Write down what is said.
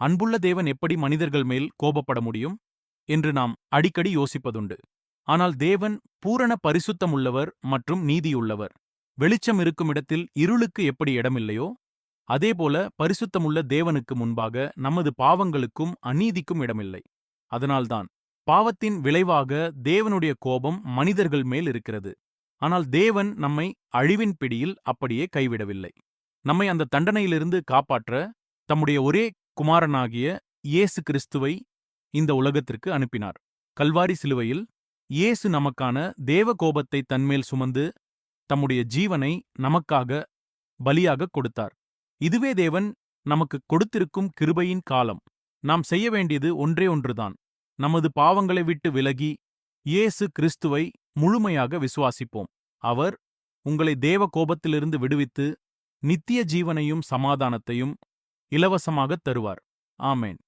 அன்புள்ள தேவன் எப்படி மனிதர்கள் மேல் கோபப்பட முடியும் என்று நாம் அடிக்கடி யோசிப்பதுண்டு. ஆனால் தேவன் பூரண பரிசுத்தமுள்ளவர் மற்றும் நீதியுள்ளவர். வெளிச்சம் இருக்கும் இடத்தில் இருளுக்கு எப்படி இடமில்லையோ, அதேபோல பரிசுத்தமுள்ள தேவனுக்கு முன்பாக நமது பாவங்களுக்கும் அநீதிக்கும் இடமில்லை. அதனால்தான் பாவத்தின் விளைவாக தேவனுடைய கோபம் மனிதர்கள் மேல் இருக்கிறது. ஆனால் தேவன் நம்மை அழிவின் பிடியில் அப்படியே கைவிடவில்லை. நம்மை அந்த தண்டனையிலிருந்து காப்பாற்ற தம்முடைய ஒரே குமாரனாகிய இயேசு கிறிஸ்துவை இந்த உலகத்திற்கு அனுப்பினார். கல்வாரி சிலுவையில் இயேசு நமக்கான தேவ கோபத்தை தன்மேல் சுமந்து தம்முடைய ஜீவனை நமக்காக பலியாக கொடுத்தார். இதுவே தேவன் நமக்கு கொடுத்திருக்கும் கிருபையின் காலம். நாம் செய்ய வேண்டியது ஒன்றே ஒன்றுதான். நமது பாவங்களை விட்டு விலகி இயேசு கிறிஸ்துவை முழுமையாக விசுவாசிப்போம். அவர் உங்களை தேவ கோபத்திலிருந்து விடுவித்து நித்திய ஜீவனையும் சமாதானத்தையும் இலவசமாகத் தருவார். ஆமென்.